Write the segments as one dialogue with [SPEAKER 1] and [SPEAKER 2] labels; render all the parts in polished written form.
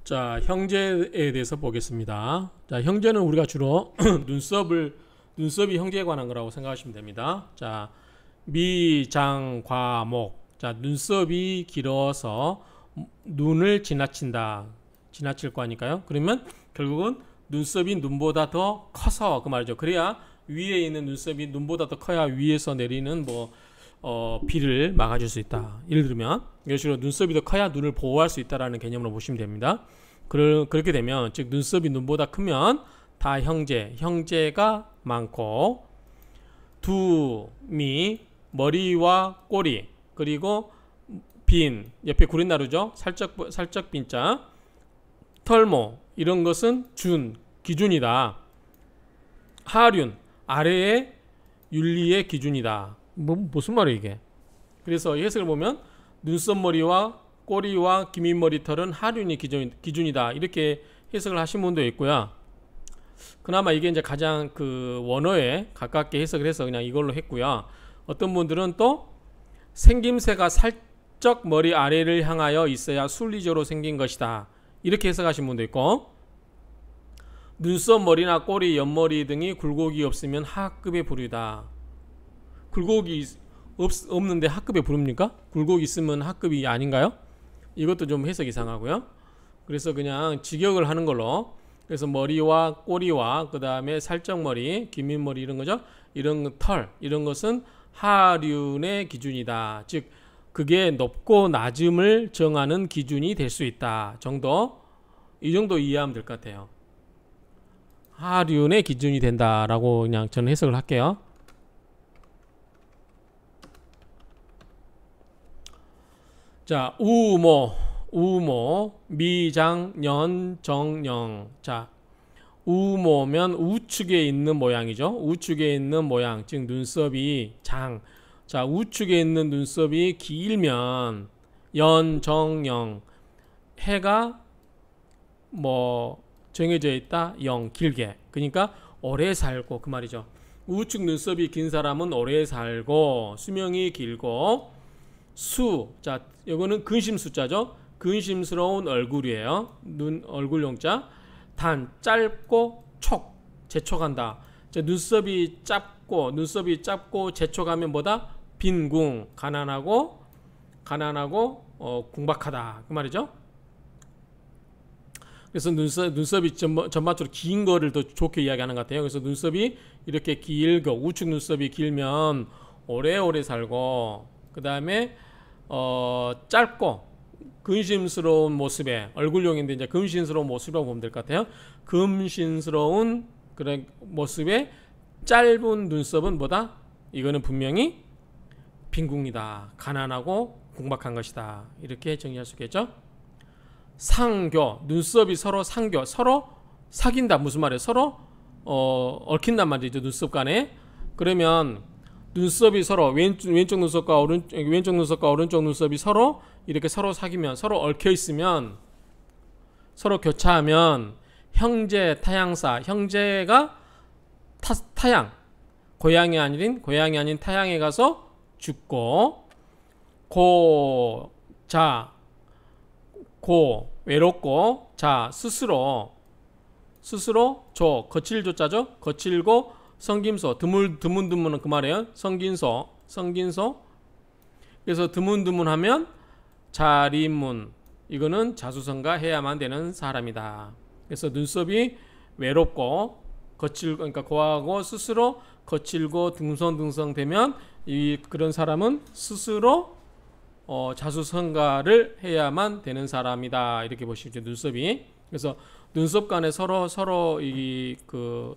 [SPEAKER 1] 자, 형제에 대해서 보겠습니다. 자, 형제는 우리가 주로 눈썹이 형제에 관한 거라고 생각하시면 됩니다. 자, 미, 장, 과, 목. 자, 눈썹이 길어서 눈을 지나친다. 지나칠 거니까요. 그러면 결국은 눈썹이 눈보다 더 커서 그 말이죠. 그래야 위에 있는 눈썹이 눈보다 더 커야 위에서 내리는 비를 막아줄 수 있다. 예를 들면 이런 식으로 눈썹이 더 커야 눈을 보호할 수 있다라는 개념으로 보시면 됩니다. 그렇게 되면 즉 눈썹이 눈보다 크면 다 형제가 많고 두미 머리와 꼬리 그리고 빈 옆에 구린 나루죠. 살짝 빈자 털모 이런 것은 기준이다. 하륜 아래의 윤리의 기준이다. 무슨 말이야 이게? 그래서 해석을 보면 눈썹머리와 꼬리와 기민머리털은 하륜이 기준이다. 이렇게 해석을 하신 분도 있고요. 그나마 이게 이제 가장 그 원어에 가깝게 해석을 해서 그냥 이걸로 했고요. 어떤 분들은 또 생김새가 살짝 머리 아래를 향하여 있어야 순리적으로 생긴 것이다. 이렇게 해석하신 분도 있고, 눈썹, 머리나 꼬리, 옆머리 등이 굴곡이 없으면 하급의 부류다. 굴곡이 없는데 하급에 부릅니까? 굴곡이 있으면 하급이 아닌가요? 이것도 좀 해석이 이상하고요. 그래서 그냥 직역을 하는 걸로. 그래서 머리와 꼬리와 그 다음에 살짝머리, 기민머리 이런 거죠. 이런 털 이런 것은 하륜의 기준이다. 즉 그게 높고 낮음을 정하는 기준이 될 수 있다. 이 정도 이해하면 될 것 같아요. 하륜의 기준이 된다라고 그냥 저는 해석을 할게요. 자, 우모, 미장, 년, 정령. 자, 우모면 우측에 있는 모양이죠. 우측에 있는 모양, 즉 눈썹이 장. 자, 우측에 있는 눈썹이 길면 연, 정, 영. 해가 정해져 있다. 영, 길게. 그러니까 오래 살고 그 말이죠. 우측 눈썹이 긴 사람은 오래 살고 수명이 길고 자, 이거는 근심 숫자죠. 근심스러운 얼굴이에요. 얼굴용자. 단, 짧고 재촉한다. 자, 눈썹이 짧고 재촉하면 뭐다? 빈궁, 가난하고 궁박하다. 그 말이죠. 그래서 눈썹이 전반적으로 긴 거를 더 좋게 이야기하는 것 같아요. 그래서 눈썹이 이렇게 우측 눈썹이 길면 오래오래 살고, 그 다음에 짧고 근심스러운 모습에, 얼굴용인데 이제 금신스러운 모습이라고 보면 될 것 같아요. 금신스러운 그런 모습에 짧은 눈썹은 뭐다? 이거는 분명히 빈궁이다. 가난하고 궁박한 것이다. 이렇게 정리할 수 있겠죠. 상교, 눈썹이 서로 사귄다. 무슨 말이에요? 서로 얽힌단 말이죠. 눈썹 간에. 그러면 눈썹이 서로 왼쪽 눈썹과 오른쪽 눈썹이 서로 이렇게 서로 사귀면, 서로 얽혀 있으면, 서로 교차하면 형제 타양사, 형제가 타양, 고향이 아닌 타양에 가서 죽고, 외롭고, 스스로 거칠조자죠. 거칠고 성김소, 드문드문은 그 말이에요. 성긴소. 그래서 드문드문하면 자리문, 이거는 자수성가 해야만 되는 사람이다. 그래서 눈썹이 외롭고 그러니까 고하고 스스로 거칠고 등성되면 그런 사람은 스스로 자수성가를 해야만 되는 사람이다. 이렇게 보시죠. 눈썹이. 그래서 눈썹 간에 서로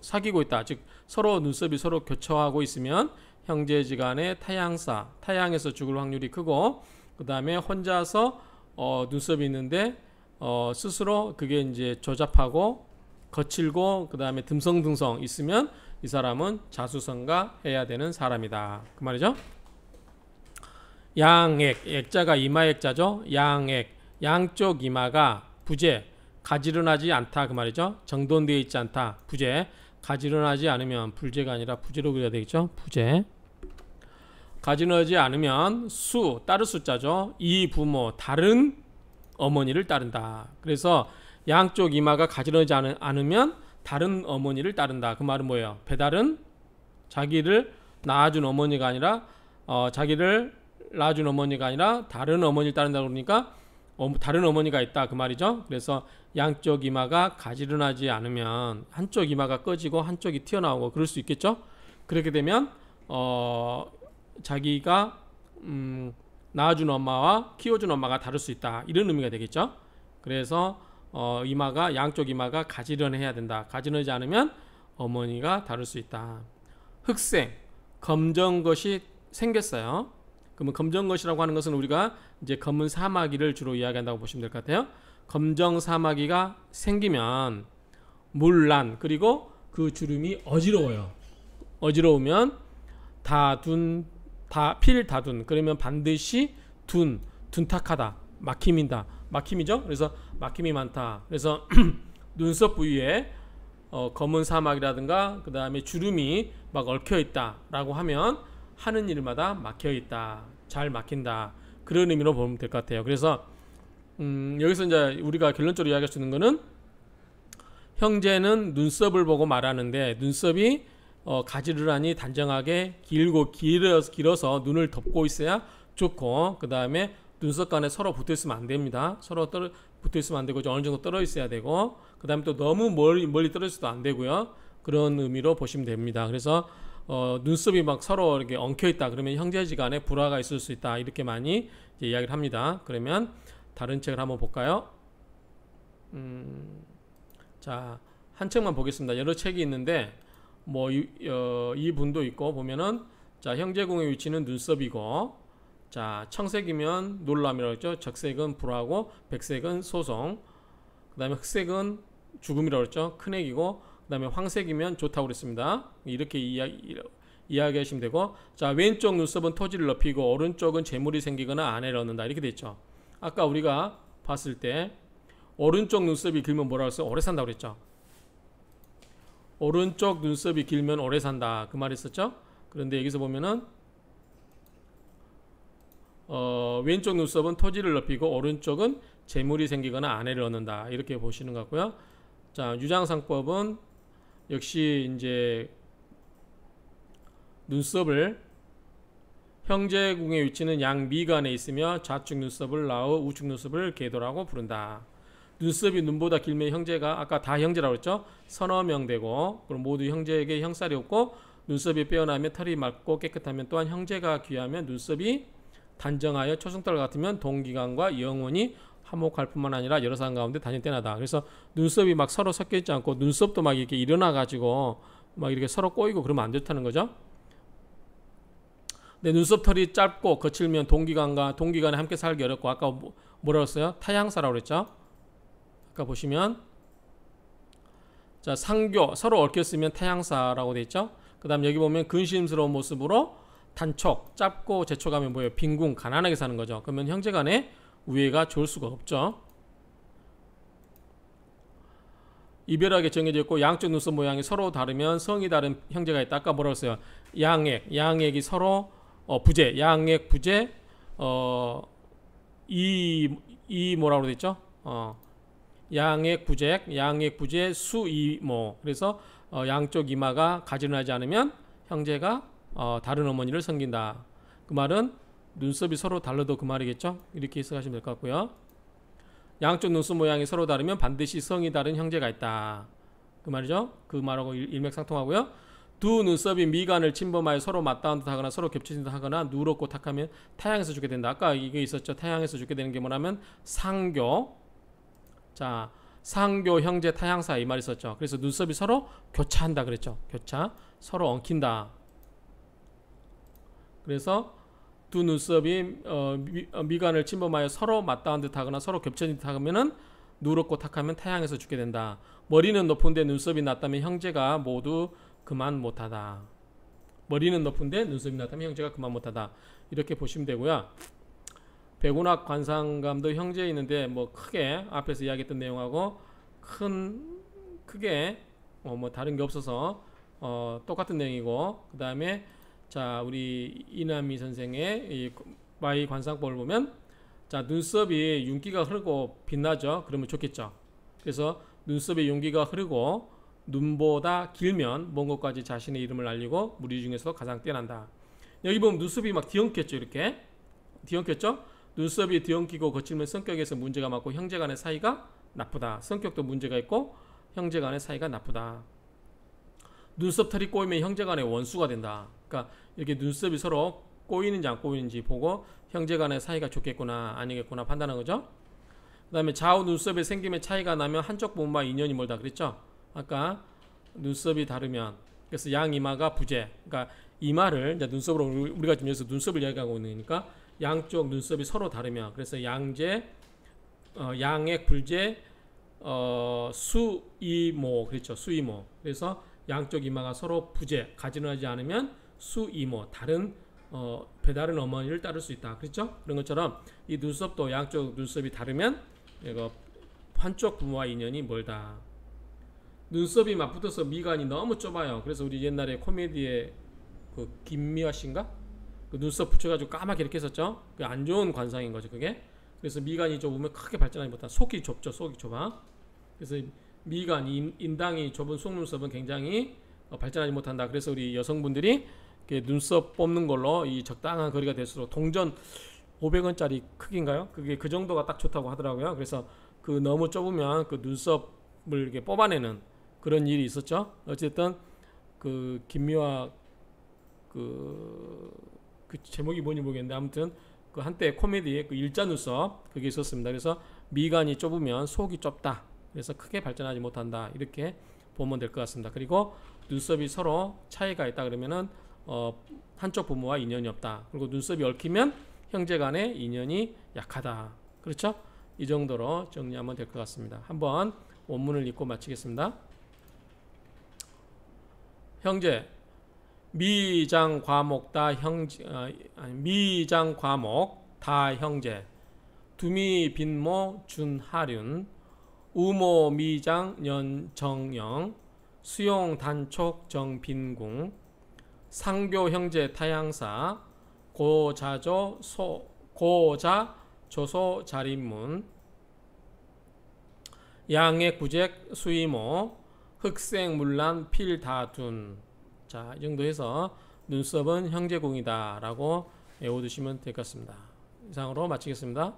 [SPEAKER 1] 사귀고 있다. 즉 서로 눈썹이 서로 교차하고 있으면 형제지간의 타양에서 죽을 확률이 크고, 그 다음에 혼자서 눈썹이 있는데 스스로 그게 이제 조잡하고 거칠고 그 다음에 듬성듬성 있으면 이 사람은 자수성가 해야 되는 사람이다. 그 말이죠. 양액, 액자가 이마액자죠. 양액, 양쪽 이마가 부재, 가지런하지 않다. 그 말이죠. 정돈되어 있지 않다. 부재, 가지런하지 않으면 불재가 아니라 부재로 그려야 되겠죠. 부재. 가지런하지 않으면 따를 숫자죠. 이 부모, 다른 어머니를 따른다. 그래서 양쪽 이마가 가지런하지 않으면 다른 어머니를 따른다. 그 말은 뭐예요? 배달은 자기를 낳아준 어머니가 아니라 자기를 낳아준 어머니가 아니라 다른 어머니를 따른다. 그러니까 다른 어머니가 있다 그 말이죠. 그래서 양쪽 이마가 가지런하지 않으면 한쪽 이마가 꺼지고 한쪽이 튀어나오고 그럴 수 있겠죠. 그렇게 되면 자기가 낳아준 엄마와 키워준 엄마가 다를 수 있다, 이런 의미가 되겠죠. 그래서 양쪽 이마가 가지런해야 된다. 가지런하지 않으면 어머니가 다를 수 있다. 흑생, 검정 것이 생겼어요. 그러면 검정 것이라고 하는 것은 우리가 이제 검은 사마귀를 주로 이야기한다고 보시면 될 것 같아요. 검정 사마귀가 생기면 물난, 그리고 그 주름이 어지러워요. 어지러우면 필다둔, 그러면 반드시 둔탁하다, 막힘이죠. 그래서 막힘이 많다. 그래서 눈썹 부위에 검은 사막이라든가 그 다음에 주름이 막 얽혀 있다라고 하면 하는 일마다 막혀 있다, 잘 막힌다, 그런 의미로 보면 될 것 같아요. 그래서 여기서 이제 우리가 결론적으로 이야기할 수 있는 거는, 형제는 눈썹을 보고 말하는데 눈썹이 가지런하니 단정하게 길어서 눈을 덮고 있어야 좋고, 그 다음에 눈썹 간에 서로 붙어 있으면 안 됩니다. 서로 붙어 있으면 안 되고 어느 정도 떨어 있어야 되고, 그 다음에 또 너무 멀리 떨어 있어도 안 되고요. 그런 의미로 보시면 됩니다. 그래서 눈썹이 막 서로 이렇게 엉켜 있다 그러면 형제지간에 불화가 있을 수 있다, 이렇게 많이 이제 이야기를 합니다. 그러면 다른 책을 한번 볼까요? 자, 한 책만 보겠습니다. 여러 책이 있는데 이 분도 있고 보면은, 자, 형제궁의 위치는 눈썹이고, 자, 청색이면 놀람이라고 했죠. 적색은 불화고, 백색은 소송, 그 다음에 흑색은 죽음이라고 했죠. 큰액이고, 그 다음에 황색이면 좋다고 그랬습니다. 이렇게 이야기하시면 되고, 자, 왼쪽 눈썹은 토지를 넓히고 오른쪽은 재물이 생기거나 아내를 얻는다, 이렇게 됐죠. 아까 우리가 봤을 때 오른쪽 눈썹이 길면 뭐라고 했어요? 오래 산다고 그랬죠. 오른쪽 눈썹이 길면 오래 산다, 그 말이 있었죠. 그런데 여기서 보면은 왼쪽 눈썹은 토지를 넓히고 오른쪽은 재물이 생기거나 아내를 얻는다, 이렇게 보시는 것 같고요. 자, 유장상법은 역시 이제 눈썹을, 형제궁의 위치는 양미간에 있으며 좌측 눈썹을 나우 우측 눈썹을 계도라고 부른다. 눈썹이 눈보다 길면 형제가, 아까 다 형제라고 했죠. 서너 명 되고, 그럼 모두 형제에게 형살이 없고, 눈썹이 빼어나면 털이 맑고 깨끗하면 또한 형제가 귀하면, 눈썹이 단정하여 초승달 같으면 동기간과 영혼이 화목할 뿐만 아니라 여러 사람 가운데 단연떼나다. 그래서 눈썹이 막 서로 섞여 있지 않고 눈썹도 막 이렇게 일어나 가지고 막 이렇게 서로 꼬이고 그러면 안 좋다는 거죠. 근데 눈썹 털이 짧고 거칠면 동기간에 함께 살기 어렵고, 아까 뭐라고 했어요? 타향사라고 그랬죠. 아까 보시면, 자, 상교, 서로 얽혔으면 타향사라고 돼 있죠. 그 다음 여기 보면 근심스러운 모습으로 단촉, 짧고 재촉하면 뭐예요? 빈궁, 가난하게 사는 거죠. 그러면 형제간에 우애가 좋을 수가 없죠. 이별하게 정해져 있고 양쪽 눈썹 모양이 서로 다르면 성이 다른 형제가 있다. 아까 뭐라고 했어요? 양액이 서로 부재, 양액 부재, 뭐라고 됐죠? 양액 부재, 수이모. 그래서 양쪽 이마가 가지런하지 않으면 형제가 다른 어머니를 섬긴다. 그 말은 눈썹이 서로 달라도 그 말이겠죠. 이렇게 해석하시면 될 것 같고요. 양쪽 눈썹 모양이 서로 다르면 반드시 성이 다른 형제가 있다, 그 말이죠. 그 말하고 일맥상통하고요. 두 눈썹이 미간을 침범하여 서로 맞닿은 듯하거나 서로 겹쳐진 듯하거나 누렇고 탁하면 타향에서 죽게 된다. 아까 이게 있었죠. 타향에서 죽게 되는 게 뭐냐면 상교. 자, 상교 형제 타향사, 이 말이 있었죠. 그래서 눈썹이 서로 교차한다 그랬죠. 교차, 서로 엉킨다. 그래서 두 눈썹이 미간을 침범하여 서로 맞닿은 듯하거나 서로 겹쳐진 듯하면은 누렇고 탁하면 타향에서 죽게 된다. 머리는 높은데 눈썹이 낮다면 형제가 모두 그만 못하다. 머리는 높은데 눈썹이 낮다면 형제가 그만 못하다. 이렇게 보시면 되고요. 백운학 관상감도 형제 있는데 뭐 크게 앞에서 이야기했던 내용하고 크게 뭐 다른 게 없어서 똑같은 내용이고, 그 다음에 자, 우리 이남희 선생의 이 마이 관상법을 보면, 자, 눈썹이 윤기가 흐르고 빛나죠. 그러면 좋겠죠. 그래서 눈썹의 용기가 흐르고 눈보다 길면 먼 곳까지 자신의 이름을 알리고 무리 중에서 가장 뛰어난다. 여기 보면 눈썹이 막 뒤엉켰죠. 이렇게 뒤엉켰죠. 눈썹이 뒤엉키고 거칠면 성격에서 문제가 많고 형제 간의 사이가 나쁘다. 성격도 문제가 있고 형제 간의 사이가 나쁘다. 눈썹 털이 꼬이면 형제 간의 원수가 된다. 그러니까 이렇게 눈썹이 서로 꼬이는지 안 꼬이는지 보고 형제 간의 사이가 좋겠구나 아니겠구나 판단하는 거죠. 그 다음에 좌우 눈썹의 생김에 차이가 나면 한쪽 부분과 인연이 멀다 그랬죠. 아까 눈썹이 다르면, 그래서 양 이마가 부재, 그러니까 이마를 이제 눈썹으로 우리가 지금 여기서 눈썹을 이야기하고 있으니까 양쪽 눈썹이 서로 다르면, 그래서 양재, 양액 불재, 수이모 그렇죠. 수이모. 그래서 양쪽 이마가 서로 부재, 가지런하지 않으면 수이모, 다른 배다른 어머니를 따를 수 있다. 그렇죠? 그런 것처럼 이 눈썹도 양쪽 눈썹이 다르면 이거 한쪽 부모와 인연이 멀다. 눈썹이 맞붙어서 미간이 너무 좁아요. 그래서 우리 옛날에 코미디에 그 김미화 씨인가? 그 눈썹 붙여가지고 까맣게 이렇게 했었죠. 그 안 좋은 관상인 거죠, 그게. 그래서 미간이 좁으면 크게 발전하지 못한다. 속이 좁죠, 속이 좁아. 그래서 미간, 인당이 좁은 속눈썹은 굉장히 발전하지 못한다. 그래서 우리 여성분들이 눈썹 뽑는 걸로 이 적당한 거리가 될수록 동전 500원짜리 크기인가요? 그게 그 정도가 딱 좋다고 하더라고요. 그래서 그 너무 좁으면 그 눈썹을 이렇게 뽑아내는 그런 일이 있었죠. 어쨌든 그 김미화 그 제목이 뭔지 모르겠는데 아무튼 그 한때 코미디에 그 일자 눈썹 그게 있었습니다. 그래서 미간이 좁으면 속이 좁다. 그래서 크게 발전하지 못한다. 이렇게 보면 될 것 같습니다. 그리고 눈썹이 서로 차이가 있다 그러면은 한쪽 부모와 인연이 없다. 그리고 눈썹이 얽히면 형제 간의 인연이 약하다. 그렇죠? 이 정도로 정리하면 될 것 같습니다. 한번 원문을 읽고 마치겠습니다. 형제, 미장 과목 다 형제, 미장 과목 다 형제, 두미 빈모 준하륜, 우모 미장 연정영, 수용 단촉 정빈궁, 상교 형제 타양사, 고자조 고자 조소 자린문, 양의 구잭 수이모, 흑생 물란 필다둔. 자, 이 정도 해서 눈썹은 형제공이다 라고 외워두시면 될 것 같습니다. 이상으로 마치겠습니다.